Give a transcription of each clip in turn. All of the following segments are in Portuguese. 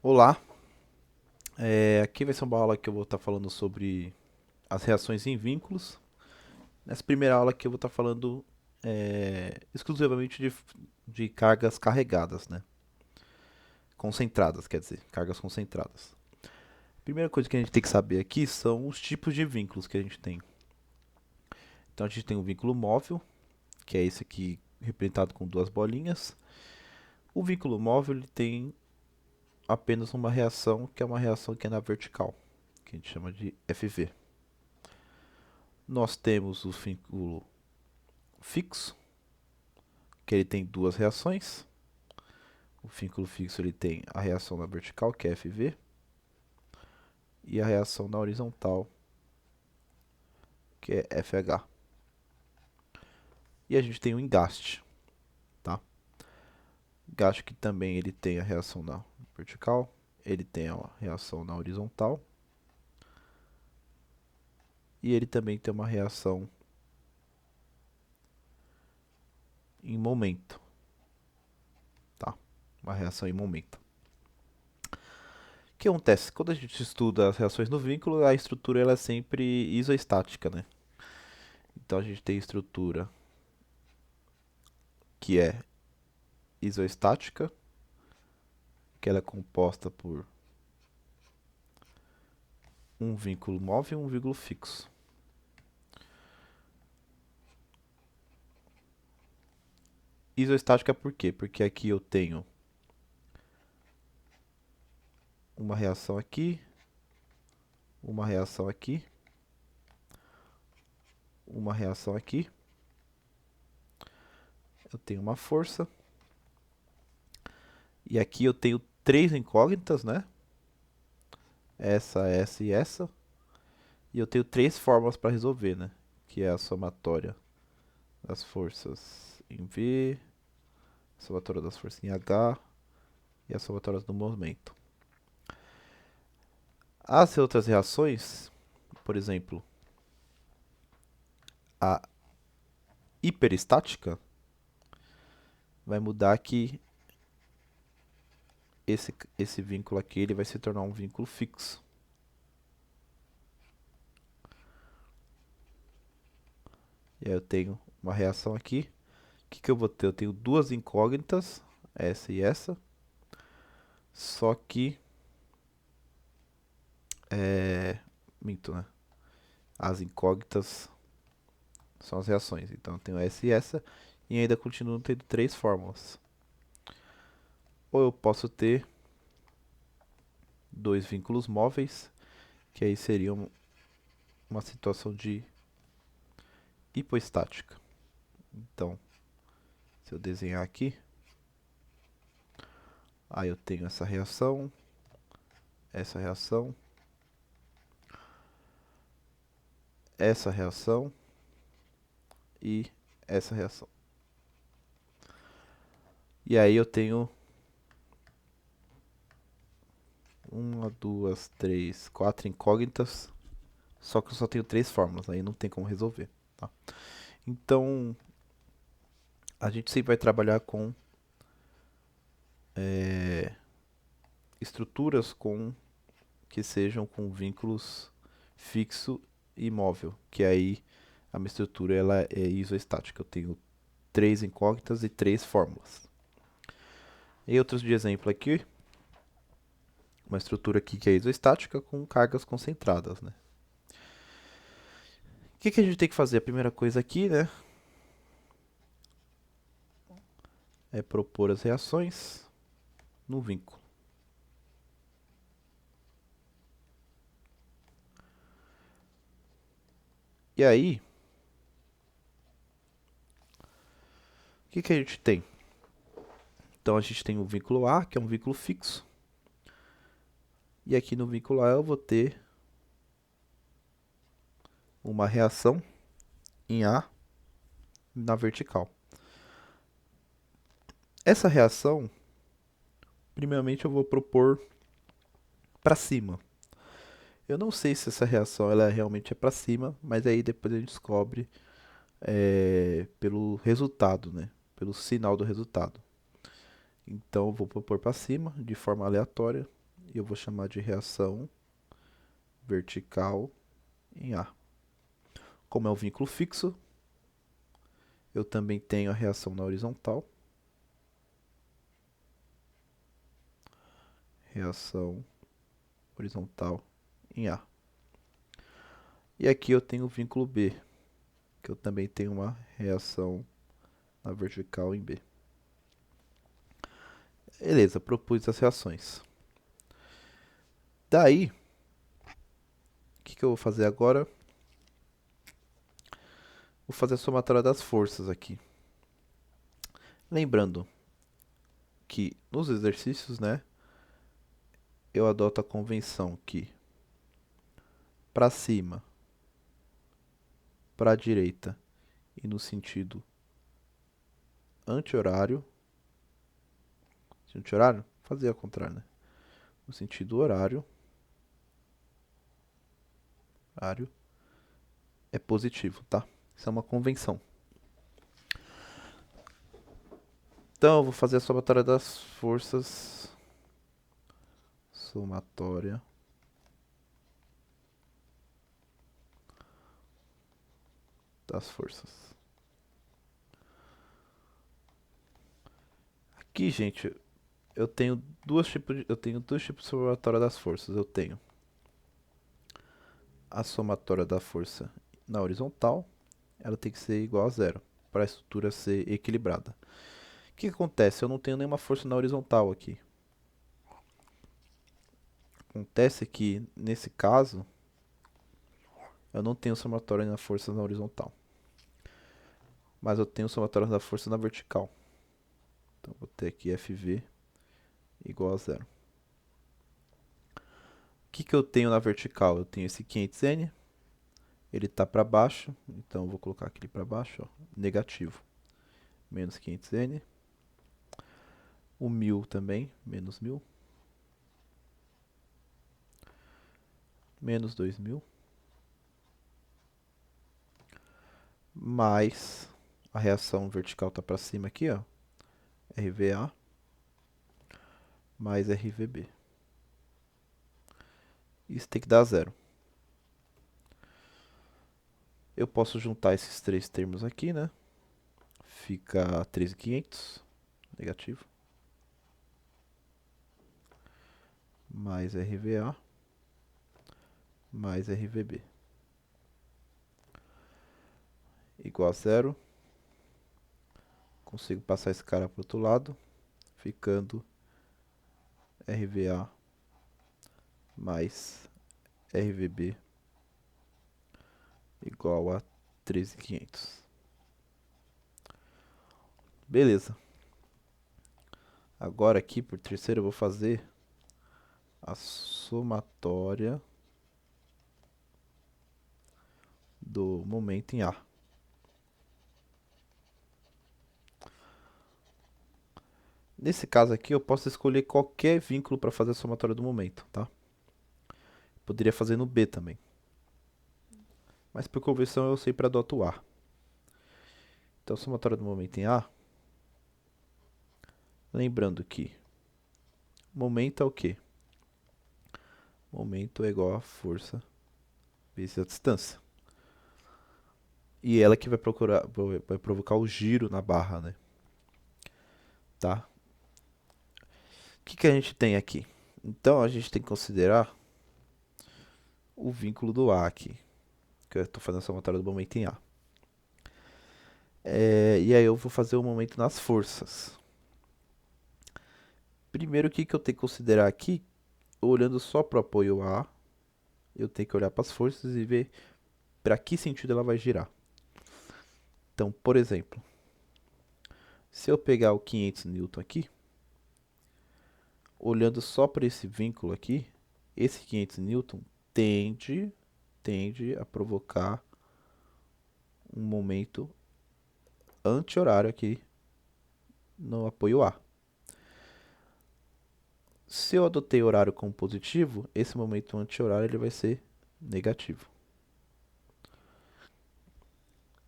Olá, aqui vai ser uma aula que eu vou estar falando sobre as reações em vínculos. Nessa primeira aula aqui eu vou estar falando exclusivamente de cargas carregadas, né? Concentradas, quer dizer, cargas concentradas. A primeira coisa que a gente tem que saber aqui são os tipos de vínculos que a gente tem. Então a gente tem o vínculo móvel, que é esse aqui representado com duas bolinhas. O vínculo móvel ele tem apenas uma reação, que é uma reação que é na vertical, que a gente chama de FV. Nós temos o vínculo fixo, que ele tem duas reações. O vínculo fixo ele tem a reação na vertical, que é FV, e a reação na horizontal, que é FH. E a gente tem o engaste, tá? Engaste que também ele tem a reação na vertical, ele tem a reação na horizontal, e ele também tem uma reação em momento, tá? Uma reação em momento. O que acontece? Quando a gente estuda as reações no vínculo, a estrutura ela é sempre isoestática, né? Então a gente tem estrutura que é isoestática, que ela é composta por um vínculo móvel e um vínculo fixo. Isoestática por quê? Porque aqui eu tenho uma reação aqui, uma reação aqui, uma reação aqui. Eu tenho uma força. E aqui eu tenho três incógnitas, né? Essa e essa. E eu tenho três fórmulas para resolver, né? Que é a somatória das forças em V, a somatória das forças em H e a somatória do movimento. As outras reações, por exemplo, a hiperestática, vai mudar que esse vínculo aqui ele vai se tornar um vínculo fixo. E aí eu tenho uma reação aqui. O que eu vou ter? Eu tenho duas incógnitas, essa e essa. Só que minto, né? As incógnitas são as reações. Então eu tenho essa e essa. E ainda continuo tendo três fórmulas. Ou eu posso ter dois vínculos móveis, que aí seria uma situação de hipoestática. Então, se eu desenhar aqui, aí eu tenho essa reação, essa reação e essa reação. E aí eu tenho uma, duas, três, quatro incógnitas, só que eu só tenho três fórmulas, aí não tem como resolver, tá? Então, a gente sempre vai trabalhar com estruturas que sejam com vínculos fixo e móvel, que aí a minha estrutura ela é isoestática. Eu tenho três incógnitas e três fórmulas. E outros de exemplo aqui, uma estrutura aqui que é isoestática com cargas concentradas, né? O que a gente tem que fazer? A primeira coisa aqui, né, é propor as reações no vínculo. E aí, o que a gente tem? Então a gente tem o vínculo A, que é um vínculo fixo. E aqui no vínculo A eu vou ter uma reação em A na vertical. Essa reação, primeiramente eu vou propor para cima. Eu não sei se essa reação ela realmente é para cima, mas aí depois a gente descobre pelo resultado, né? Pelo sinal do resultado. Então eu vou propor para cima de forma aleatória e eu vou chamar de reação vertical em A. Como é um vínculo fixo, eu também tenho a reação na horizontal. Reação horizontal em A. E aqui eu tenho o vínculo B, que eu também tenho uma reação na vertical em B. Beleza, propus as reações. Daí, o que eu vou fazer agora? Vou fazer a somatória das forças aqui. Lembrando que nos exercícios, né, eu adoto a convenção que para cima, para a direita e no sentido anti-horário, fazia ao contrário, né? No sentido horário é positivo, tá? Isso é uma convenção. Então, eu vou fazer a somatória das forças. Somatória das forças. Aqui, gente, eu tenho dois tipos de somatória das forças. Eu tenho a somatória da força na horizontal, ela tem que ser igual a zero para a estrutura ser equilibrada. O que acontece? Eu não tenho nenhuma força na horizontal aqui. Acontece que, nesse caso, eu não tenho somatória na força na horizontal. Mas eu tenho somatória da força na vertical. Então, vou ter aqui FV igual a zero. O que eu tenho na vertical? Eu tenho esse 500N, ele está para baixo, então eu vou colocar aqui para baixo, ó, negativo. Menos 500N. O 1000 também, menos 1000. Menos 2000. Mais a reação vertical está para cima aqui, ó. RVA mais RVB. Isso tem que dar zero. Eu posso juntar esses três termos aqui, né? Fica 13.500, negativo. Mais RVA mais RVB. Igual a zero. Consigo passar esse cara para o outro lado, ficando RVA mais RVB igual a 13.500. Beleza. Agora aqui, por terceiro, eu vou fazer a somatória do momento em A. Nesse caso aqui, eu posso escolher qualquer vínculo para fazer a somatória do momento, tá? Poderia fazer no B também. Mas por convenção eu sempre adoto o A. Então, a somatória do momento em A. Lembrando que momento é o quê? Momento é igual a força vezes a distância. E ela que vai provocar o giro na barra, né? Tá? O que a gente tem aqui? Então, a gente tem que considerar o vínculo do A aqui. Que eu estou fazendo a somatória do momento em A. E aí eu vou fazer o momento nas forças. Primeiro, o que eu tenho que considerar aqui? Olhando só para o apoio A, eu tenho que olhar para as forças e ver para que sentido ela vai girar. Então, por exemplo, se eu pegar o 500 newton aqui, olhando só para esse vínculo aqui, esse 500 newton tende a provocar um momento anti-horário aqui no apoio A. Se eu adotei horário como positivo, esse momento anti-horário ele vai ser negativo.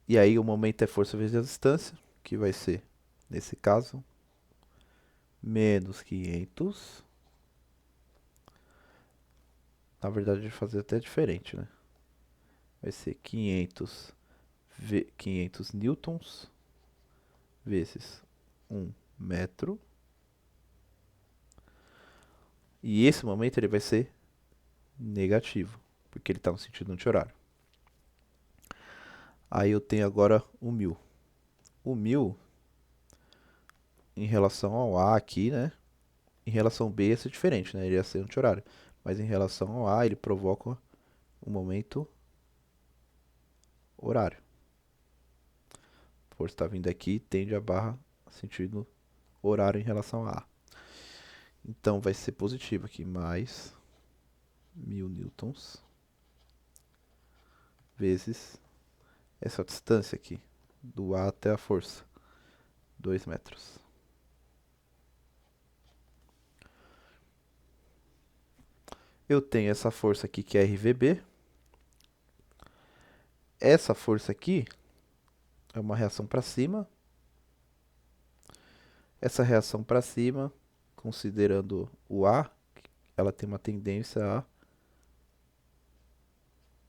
E aí o momento é força vezes a distância, que vai ser, nesse caso, menos 500 Na verdade, eu vou fazer até diferente, né? Vai ser 500 newtons vezes 1 metro. E esse momento ele vai ser negativo, porque ele está no sentido anti-horário. Aí eu tenho agora o 1000. O 1000, em relação ao A aqui, né? Em relação ao B ia ser diferente, né? Ele ia ser anti-horário. Mas em relação ao A, ele provoca um momento horário. A força está vindo aqui, tende a barra sentido horário em relação a A. Então vai ser positivo aqui, mais 1000 newtons vezes essa distância aqui, do A até a força, 2 metros. Eu tenho essa força aqui que é RVB. Essa força aqui é uma reação para cima. Essa reação para cima, considerando o A, ela tem uma tendência a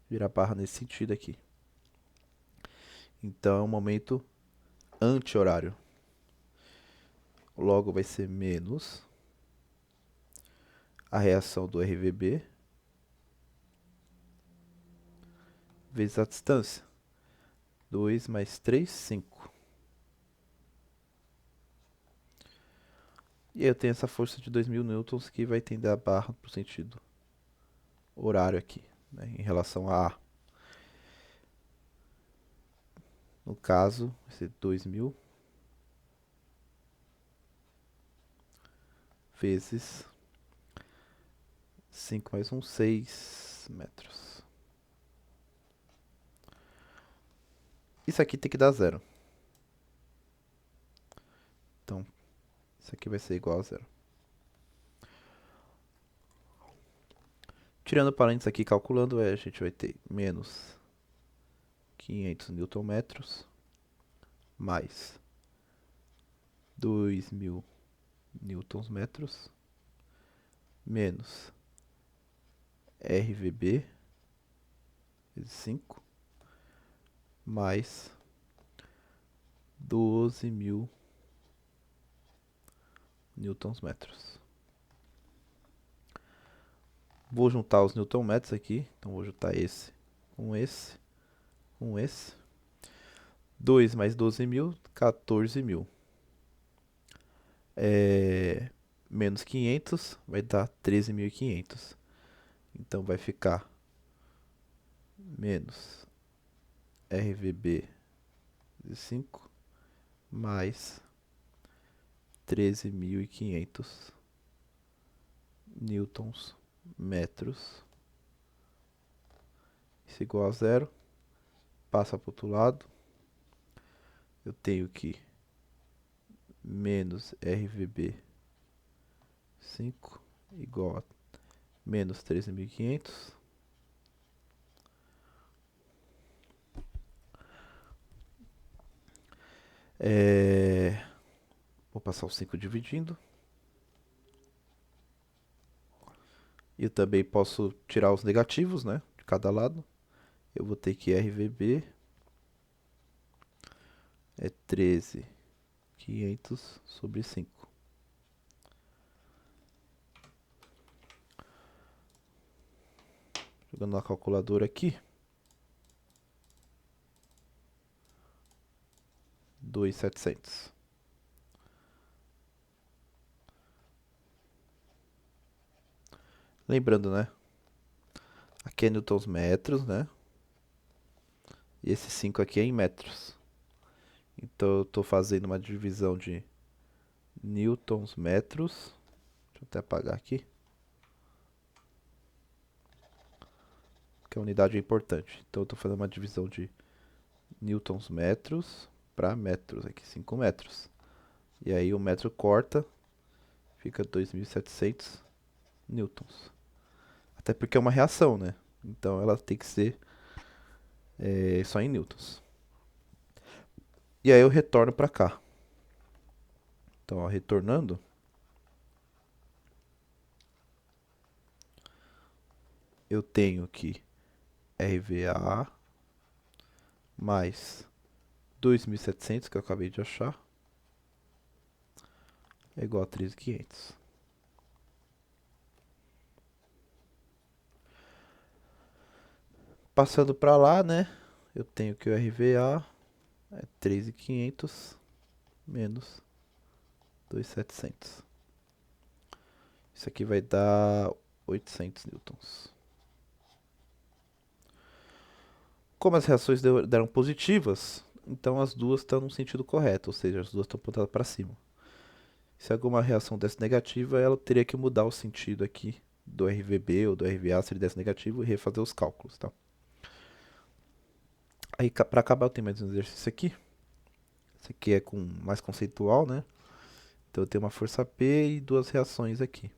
virar barra nesse sentido aqui. Então é um momento anti-horário. Logo vai ser menos a reação do RVB vezes a distância. 2 mais 3, 5. E aí eu tenho essa força de 2000 newtons que vai tender a barra para o sentido horário aqui, né, em relação a A. No caso, vai ser 2000 vezes 5 mais 1, 6 metros. Isso aqui tem que dar zero. Então, isso aqui vai ser igual a zero. Tirando parênteses aqui, calculando, a gente vai ter menos 500 newton metros mais 2000 newtons metros menos RVB vezes 5 mais 12.000 newtons metros. Vou juntar os newton metros aqui, então vou juntar esse com esse com esse. 2 mais 12.000, 14.000. Menos 500 vai dar 13.500. Então vai ficar menos RVB de 5 mais 13.500 newtons metros. Isso é igual a zero. Passa para o outro lado. Eu tenho que menos RVB 5 igual a menos 13.500. Vou passar o 5 dividindo. E eu também posso tirar os negativos, né? De cada lado. Eu vou ter que RVB é 13.500 sobre 5. Jogando na calculadora aqui. 2.700. Lembrando, né? Aqui é newtons metros, né? E esse 5 aqui é em metros. Então eu estou fazendo uma divisão de newtons metros. Deixa eu até apagar aqui. Que a unidade é importante. Então eu estou fazendo uma divisão de newtons metros para metros. Aqui 5 metros. E aí o metro corta. Fica 2.700 newtons. Até porque é uma reação, né? Então ela tem que ser só em newtons. E aí eu retorno para cá. Então, ó, retornando. eu tenho que RVA mais 2.700 que eu acabei de achar é igual a 13.500. Passando para lá, né? Eu tenho que o RVA é 3.500 menos 2.700. Isso aqui vai dar 800 newtons. Como as reações deram positivas, então as duas estão no sentido correto, ou seja, as duas estão apontadas para cima. Se alguma reação desse negativa, ela teria que mudar o sentido aqui do RVB ou do RVA se ele desse negativo e refazer os cálculos, tá? Aí, para acabar, eu tenho mais um exercício aqui. Esse aqui é mais conceitual, né? Então eu tenho uma força P e duas reações aqui.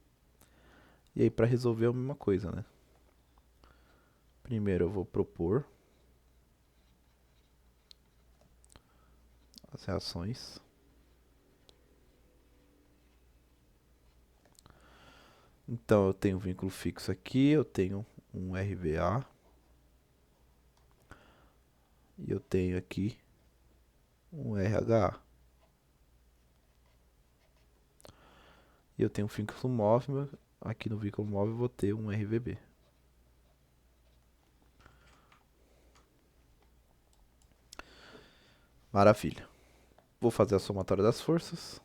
E aí, para resolver, é a mesma coisa, né? Primeiro eu vou propor as reações. Então eu tenho um vínculo fixo aqui, eu tenho um RVA. E eu tenho aqui um RH. E eu tenho um vínculo móvel. Aqui no vínculo móvel eu vou ter um RVB. Maravilha. Vou fazer a somatória das forças.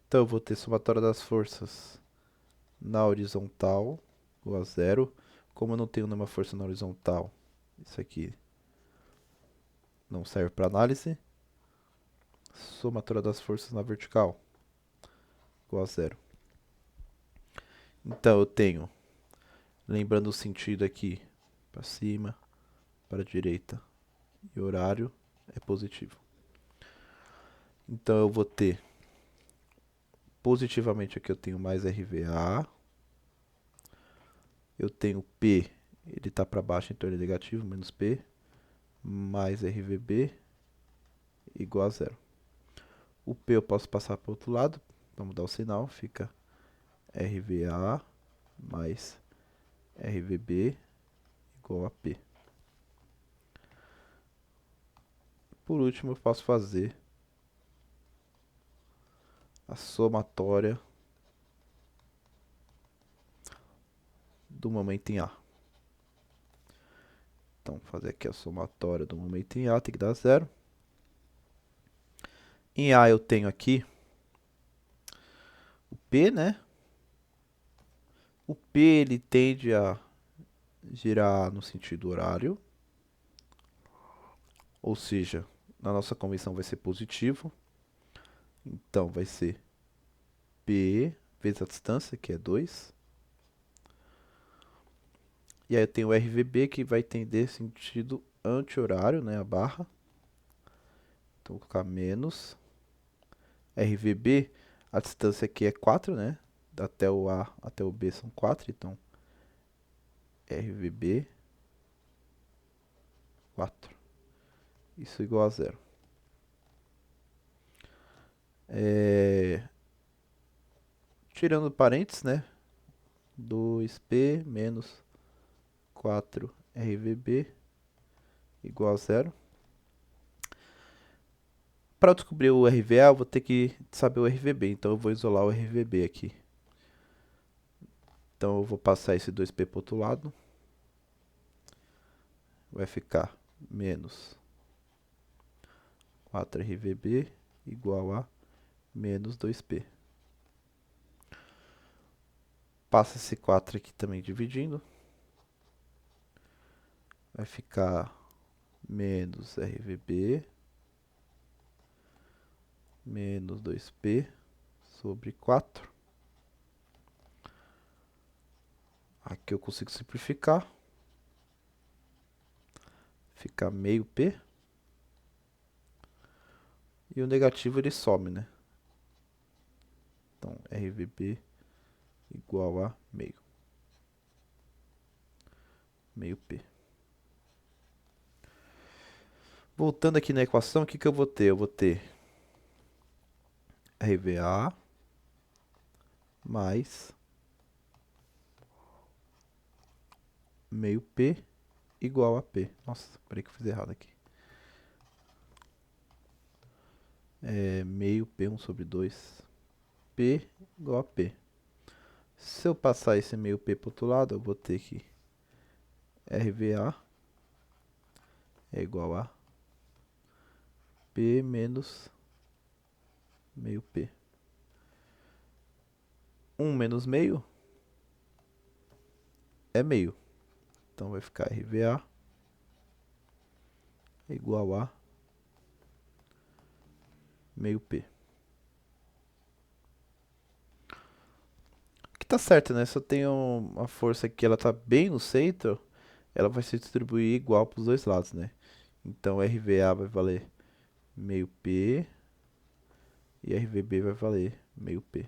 Então eu vou ter somatória das forças na horizontal, igual a zero. Como eu não tenho nenhuma força na horizontal, isso aqui não serve para análise. Somatória das forças na vertical, igual a zero. Então eu tenho, lembrando o sentido aqui, para cima, para a direita e horário é positivo. Então eu vou ter positivamente aqui eu tenho mais RVA. Eu tenho P, ele está para baixo, então ele é negativo, menos P, mais RVB igual a zero. O P eu posso passar para o outro lado, para mudar o sinal, fica RVA mais RVB igual a P. Por último, eu posso fazer a somatória do momento em A. Então, fazer aqui a somatória do momento em A, tem que dar zero. Em A eu tenho aqui o P, né? O P ele tende a girar no sentido horário, ou seja, na nossa convenção vai ser positivo. Então vai ser P vezes a distância, que é 2. E aí eu tenho o RVB que vai tender sentido anti-horário, né, a barra. Então vou colocar menos. RVB, a distância aqui é 4, né? Até o A até o B são 4, então RVB 4. Isso é igual a zero. Tirando parênteses, né? 2P menos 4RVB igual a zero. Para descobrir o RVA, eu vou ter que saber o RVB, então eu vou isolar o RVB aqui. Então eu vou passar esse 2P para o outro lado. Vai ficar menos 4RVB igual a menos 2P. Passa esse 4 aqui também dividindo. Vai ficar menos RVB menos 2P sobre 4. Aqui eu consigo simplificar. Fica meio P. E o negativo ele some, né? Então, RVB igual a meio. Meio P. Voltando aqui na equação, o que que eu vou ter? Eu vou ter RVA mais meio P igual a P. Nossa, peraí que eu fiz errado aqui. É meio P1 sobre 2. P igual a P. Se eu passar esse meio P para o outro lado, eu vou ter que RVA é igual a P menos meio P. 1 menos meio é meio. Então vai ficar RVA é igual a meio P. Que tá certo, né? Se eu tenho uma força aqui, ela tá bem no centro, ela vai se distribuir igual para os dois lados, né? Então RVA vai valer meio P e RVB vai valer meio P.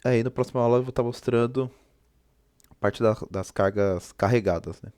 Aí na próxima aula eu vou estar mostrando a parte das cargas carregadas, né?